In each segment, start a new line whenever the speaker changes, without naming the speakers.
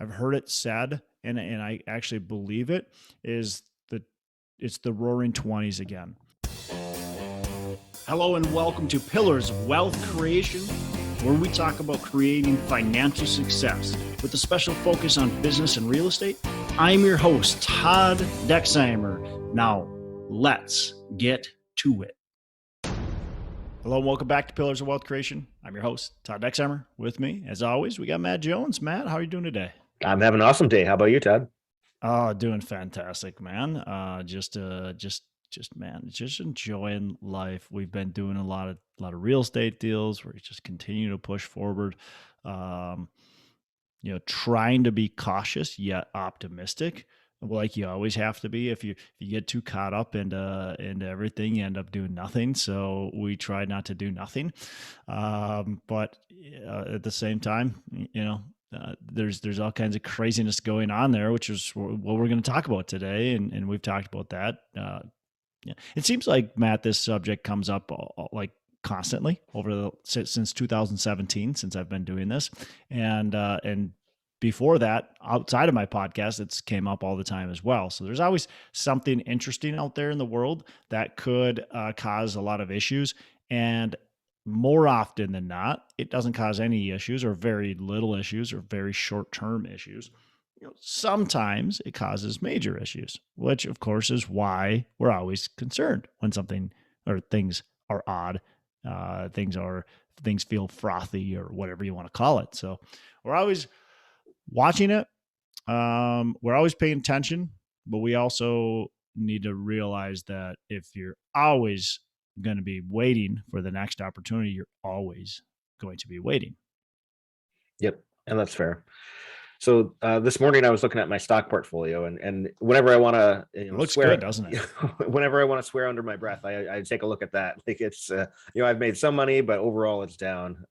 I've heard it said, and I actually believe it, is it's the roaring 20s again. Hello and welcome to Pillars of Wealth Creation, where we talk about creating financial success with a special focus on business and real estate. I'm your host, Todd Dexheimer. Now, let's get to it. Hello and welcome back to Pillars of Wealth Creation. I'm your host, Todd Dexheimer. With me, as always, we got Matt Jones. Matt, how are you doing today?
I'm having an awesome day. How about you, Todd?
Oh, doing fantastic, man. Just enjoying life. We've been doing a lot of real estate deals. We're just continue to push forward. Um, Trying to be cautious yet optimistic, like you always have to be. If you get too caught up into everything, you end up doing nothing. So we try not to do nothing, but at the same time, there's all kinds of craziness going on there, which is what we're going to talk about today, and we've talked about that. Yeah, it seems like, Matt, this subject comes up like constantly since 2017, since I've been doing this, and before that, outside of my podcast, it's came up all the time as well. So there's always something interesting out there in the world that could cause a lot of issues, and more often than not, it doesn't cause any issues or very little issues or very short-term issues. Sometimes it causes major issues, which of course is why we're always concerned when something or things are odd, things feel frothy or whatever you want to call it. So we're always watching it. We're always paying attention, but we also need to realize that if you're always going to be waiting for the next opportunity, you're always going to be waiting.
Yep, and that's fair. So this morning I was looking at my stock portfolio, and whenever I want to,
It looks
swear,
good, doesn't it?
whenever I want to swear under my breath, I take a look at that. Like it's, I've made some money, but overall it's down.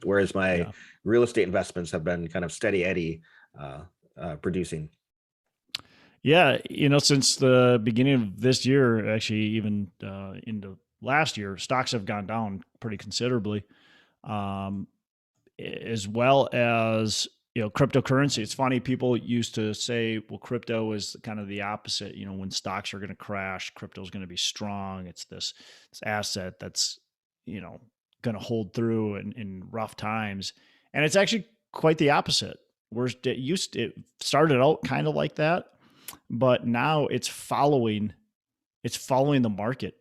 Whereas my real estate investments have been kind of steady Eddie producing.
Yeah, since the beginning of this year, actually even into last year, stocks have gone down pretty considerably, um, as well as cryptocurrency. It's funny, people used to say, well, crypto is kind of the opposite. When stocks are going to crash, crypto is going to be strong. It's this asset that's going to hold through in rough times, and it's actually quite the opposite. Where it started out kind of like that, but now it's following the market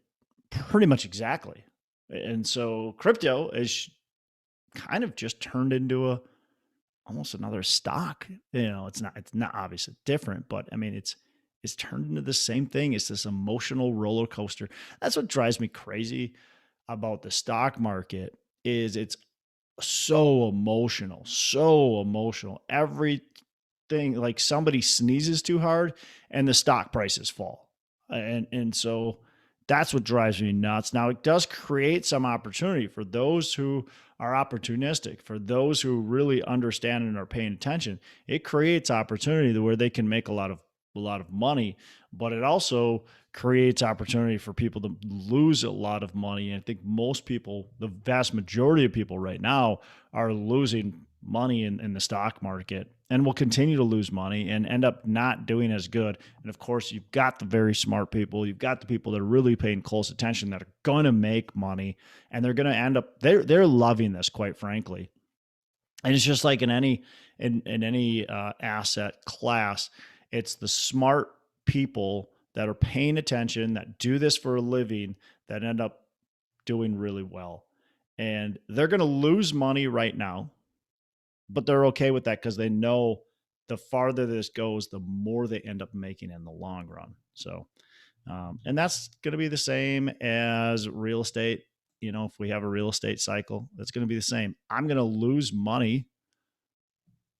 pretty much exactly. And so crypto is kind of just turned into almost another stock. It's not obviously different, but I mean, it's turned into the same thing. It's this emotional roller coaster. That's what drives me crazy about the stock market, is it's so emotional. Everything, like somebody sneezes too hard and the stock prices fall. And so that's what drives me nuts. Now, it does create some opportunity for those who are opportunistic, for those who really understand and are paying attention. It creates opportunity where they can make a lot of money, but it also creates opportunity for people to lose a lot of money. And I think most people, the vast majority of people right now, are losing money in the stock market and will continue to lose money and end up not doing as good. And of course, you've got the very smart people. You've got the people that are really paying close attention, that are going to make money, and they're going to end up, they're loving this, quite frankly. And it's just like in any asset class, it's the smart people that are paying attention, that do this for a living, that end up doing really well. And they're going to lose money right now, but they're okay with that because they know the farther this goes, the more they end up making in the long run. So, and that's going to be the same as real estate. If we have a real estate cycle, that's going to be the same. I'm going to lose money.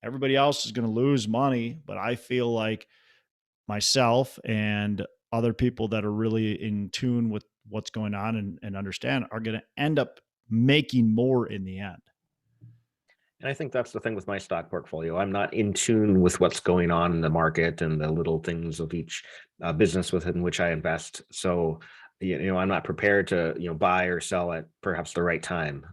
Everybody else is going to lose money, but I feel like myself and other people that are really in tune with what's going on and understand are going to end up making more in the end.
And I think that's the thing with my stock portfolio. I'm not in tune with what's going on in the market and the little things of each business within which I invest. So, I'm not prepared to, buy or sell at perhaps the right time.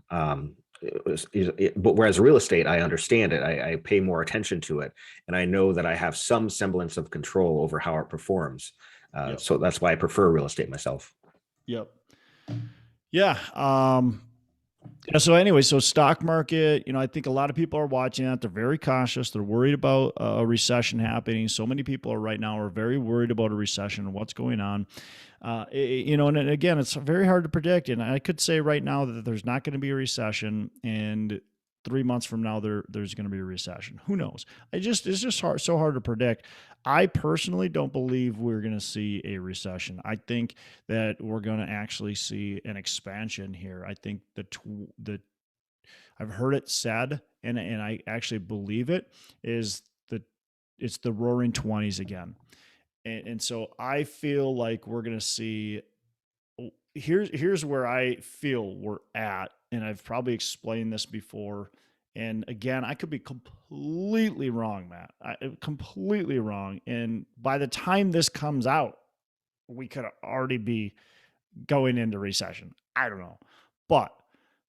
but whereas real estate, I understand it. I pay more attention to it, and I know that I have some semblance of control over how it performs.
Yep.
So that's why I prefer real estate myself.
Yep. Yeah. Yeah. So anyway, so stock market, I think a lot of people are watching that. They're very cautious. They're worried about a recession happening. So many people are right now are very worried about a recession and what's going on. And again, it's very hard to predict. And I could say right now that there's not going to be a recession, and 3 months from now there's going to be a recession. Who knows? It's just so hard to predict. I personally don't believe we're going to see a recession. I think that we're going to actually see an expansion here. I think the I've heard it said, and I actually believe it, is that it's the Roaring Twenties again. And so I feel like we're going to see. Here's where I feel we're at, and I've probably explained this before. And again, I could be completely wrong, Matt. Completely wrong. And by the time this comes out, we could already be going into recession. I don't know. But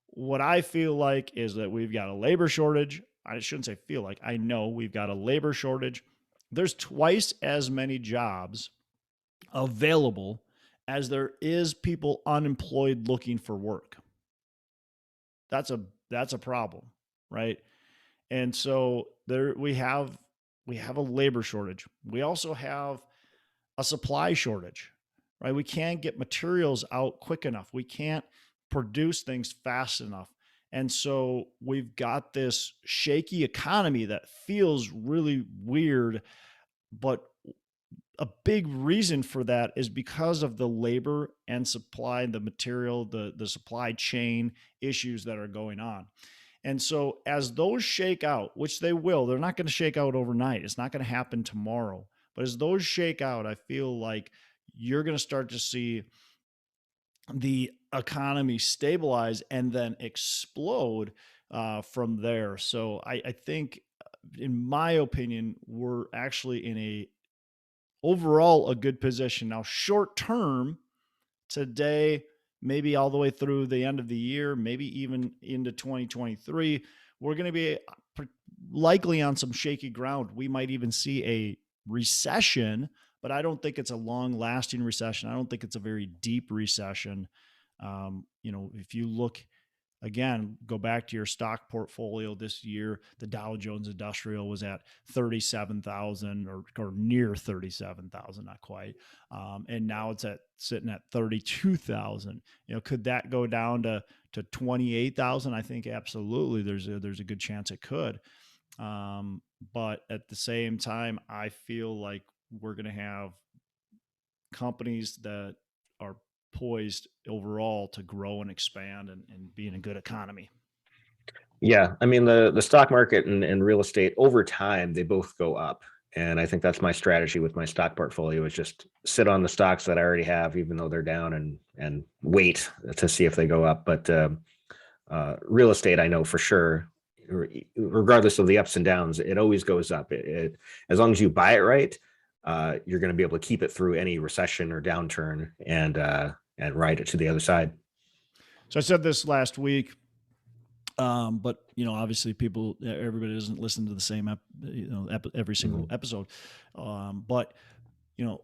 what I feel like is that we've got a labor shortage. I shouldn't say feel like, I know we've got a labor shortage. There's twice as many jobs available as there is people unemployed looking for work. That's a problem, right? And so there we have a labor shortage. We also have a supply shortage, right? We can't get materials out quick enough. We can't produce things fast enough. And so we've got this shaky economy that feels really weird, but a big reason for that is because of the labor and supply, the material, the supply chain issues that are going on. And so as those shake out, which they will, they're not going to shake out overnight. It's not going to happen tomorrow. But as those shake out, I feel like you're going to start to see the economy stabilize and then explode from there. So I think, in my opinion, we're actually in a overall a good position. Now, short term, today, maybe all the way through the end of the year, maybe even into 2023, we're going to be likely on some shaky ground. We might even see a recession, but I don't think it's a long lasting recession. I don't think it's a very deep recession. If you look again, go back to your stock portfolio this year, the Dow Jones Industrial was at 37,000 or near 37,000, not quite. And now it's sitting at 32,000. Could that go down to 28,000? I think absolutely there's a good chance it could. But at the same time, I feel like we're going to have companies that are poised overall to grow and expand and be in a good economy.
Yeah, I mean the stock market and real estate over time they both go up, and I think that's my strategy with my stock portfolio is just sit on the stocks that I already have, even though they're down, and wait to see if they go up. But real estate, I know for sure, regardless of the ups and downs, it always goes up. As long as you buy it right, you're going to be able to keep it through any recession or downturn and ride it to the other side.
So I said this last week, but obviously everybody doesn't listen to the same, every single episode. But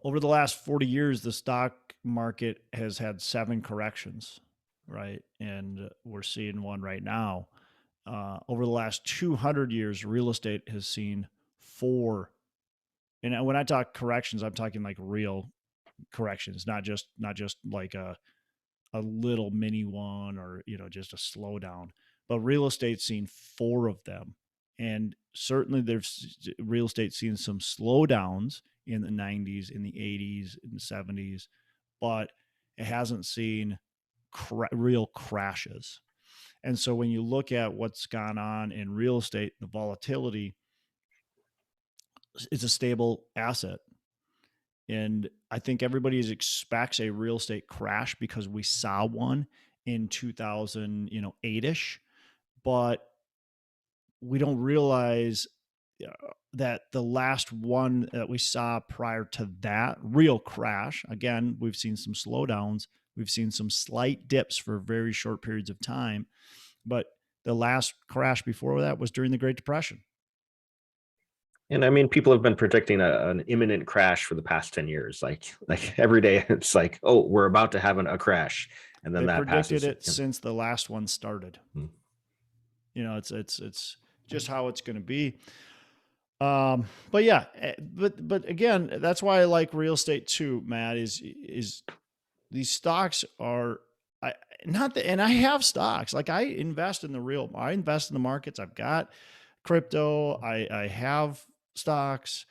over the last 40 years, the stock market has had 7 corrections, right? And we're seeing one right now. Over the last 200 years, real estate has seen 4. And when I talk corrections, I'm talking like real corrections, not just like a little mini one or just a slowdown. But real estate's seen 4 of them, and certainly there's real estate seen some slowdowns in the 90s, in the 80s, in the 70s, but it hasn't seen real crashes. And so when you look at what's gone on in real estate, the volatility is a stable asset. And I think everybody expects a real estate crash because we saw one in 2008-ish, but we don't realize that the last one that we saw prior to that real crash, again, we've seen some slowdowns, we've seen some slight dips for very short periods of time, but The last crash before that was during the Great Depression.
And I mean, people have been predicting an imminent crash for the past 10 years. Like every day, it's like, oh, we're about to have a crash, and then
They
that
predicted
passes.
it since the last one started.
Hmm.
It's just how it's going to be. But yeah, but again, that's why I like real estate too, Matt. Is these stocks are I not the, and I have stocks. Like I invest in I invest in the markets. I've got crypto. I have stocks.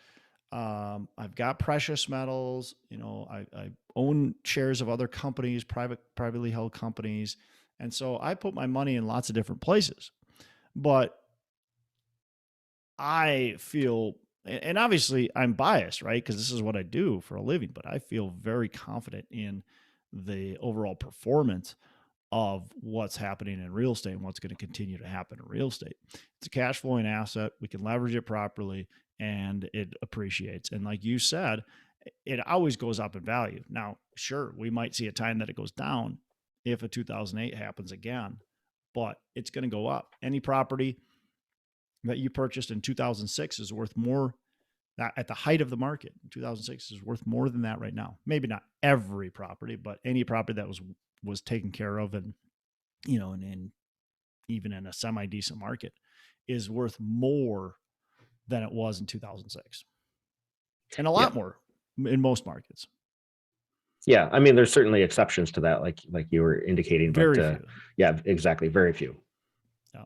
I've got precious metals. I own shares of other companies, privately held companies, and so I put my money in lots of different places. But I feel, and obviously I'm biased, right? Because this is what I do for a living, but I feel very confident in the overall performance of what's happening in real estate and what's going to continue to happen in real estate. It's a cash flowing asset. We can leverage it properly and it appreciates. And like you said, it always goes up in value. Now, sure, we might see a time that it goes down if a 2008 happens again, but it's going to go up. Any property that you purchased in 2006 is worth more at the height of the market in 2006 is worth more than that right now. Maybe not every property, but any property that was taken care of and and even in a semi decent market is worth more than it was in 2006, and a
Yeah.
lot more in most markets.
Yeah. I mean, there's certainly exceptions to that, like you were indicating, but
Very few.
yeah, exactly. Very few.
Yeah.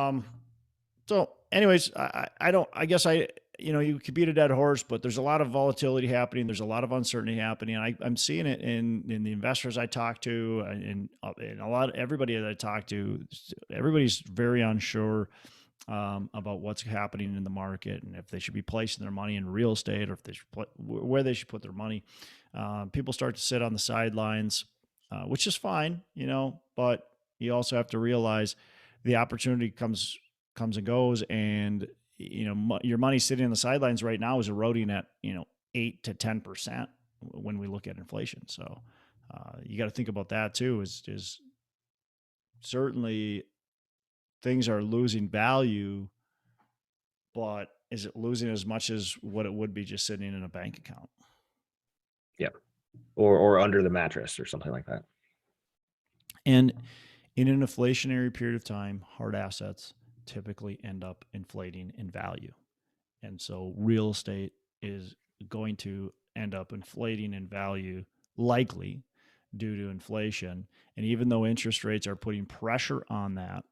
Um, So, anyways, I don't. I guess you could beat a dead horse, but there's a lot of volatility happening. There's a lot of uncertainty happening. I'm seeing it in the investors I talk to, and a lot of everybody that I talk to. Everybody's very unsure about what's happening in the market and if they should be placing their money in real estate or if they should where they should put their money. People start to sit on the sidelines, which is fine, but you also have to realize the opportunity comes and goes, and your money sitting on the sidelines right now is eroding at 8 to 10% when we look at inflation. So you got to think about that too. Is certainly things are losing value, but is it losing as much as what it would be just sitting in a bank account?
Yeah. Or under the mattress or something like that.
And in an inflationary period of time, hard assets typically end up inflating in value. And so real estate is going to end up inflating in value, likely due to inflation. And even though interest rates are putting pressure on that,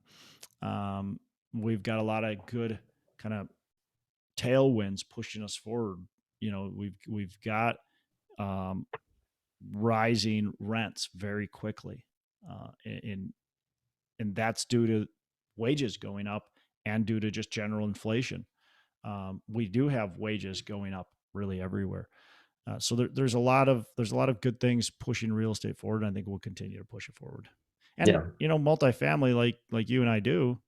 we've got a lot of good kind of tailwinds pushing us forward. We've got um, rising rents very quickly, in and that's due to wages going up and due to just general inflation. We do have wages going up really everywhere. So there's a lot of good things pushing real estate forward, and I think we'll continue to push it forward. And
Yeah.
multifamily, like you and I do,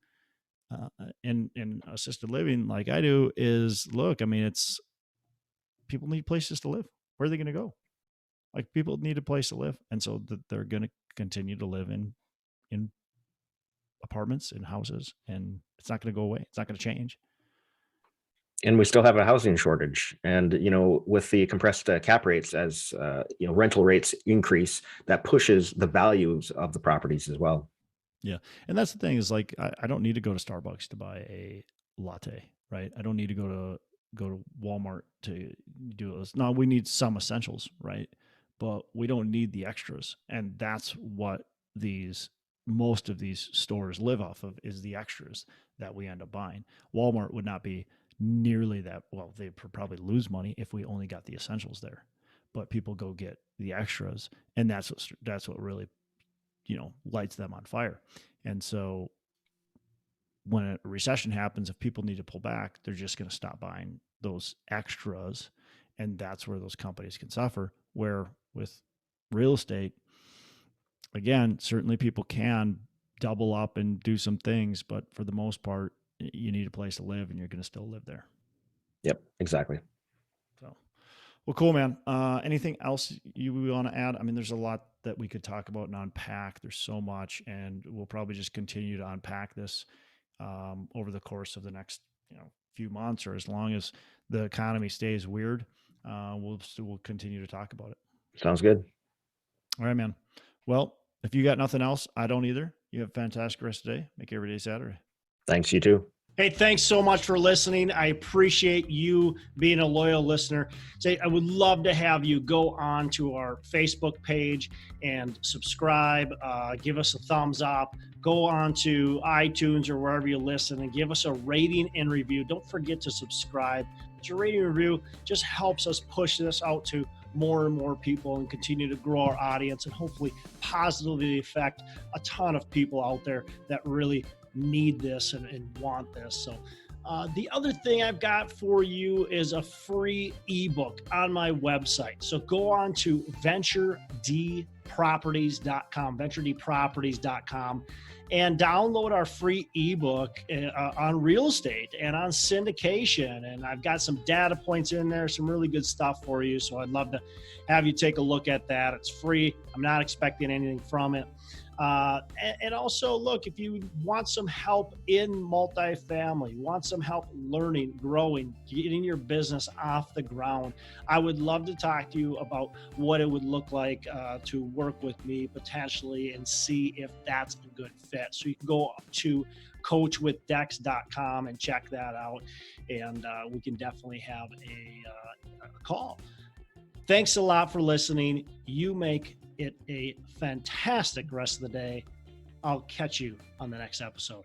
in assisted living, like I do, is look. I mean, it's people need places to live. Where are they going to go? Like people need a place to live, and so they're going to continue to live in apartments and houses, and it's not going to go away. It's not going to change.
And we still have a housing shortage. And, with the compressed cap rates as, rental rates increase, that pushes the values of the properties as well.
Yeah. And that's the thing is like I don't need to go to Starbucks to buy a latte, right? I don't need to go to Walmart to do this. Now we need some essentials, right? But we don't need the extras. And that's what these most of these stores live off of is the extras that we end up buying. Walmart would not be nearly that well, they'd probably lose money if we only got the essentials there. But people go get the extras, and that's what really lights them on fire. And so when a recession happens, if people need to pull back, they're just going to stop buying those extras, and that's where those companies can suffer. Where with real estate, again, certainly people can double up and do some things, but for the most part, you need a place to live, and you're going to still live there.
Yep, exactly.
So Well, cool, man. Anything else you want to add? I mean, there's a lot that we could talk about and unpack. There's so much, and we'll probably just continue to unpack this over the course of the next, few months, or as long as the economy stays weird. We'll continue to talk about it.
Sounds good.
All right, man. Well, if you got nothing else, I don't either. You have a fantastic rest of the day. Make every day Saturday.
Thanks, you too.
Hey, thanks so much for listening. I appreciate you being a loyal listener. Say, I would love to have you go on to our Facebook page and subscribe. Give us a thumbs up. Go on to iTunes or wherever you listen and give us a rating and review. Don't forget to subscribe. But your rating and review just helps us push this out to more and more people and continue to grow our audience and hopefully positively affect a ton of people out there that really need this and want this. So the other thing I've got for you is a free ebook on my website. So go on to venturedproperties.com, and download our free ebook on real estate and on syndication. And I've got some data points in there, some really good stuff for you. So I'd love to have you take a look at that. It's free. I'm not expecting anything from it. And also, look, if you want some help in multifamily, want some help learning, growing, getting your business off the ground, I would love to talk to you about what it would look like to work with me potentially and see if that's a good fit. So you can go to coachwithdex.com and check that out, and we can definitely have a call. Thanks a lot for listening. You make it a fantastic rest of the day. I'll catch you on the next episode.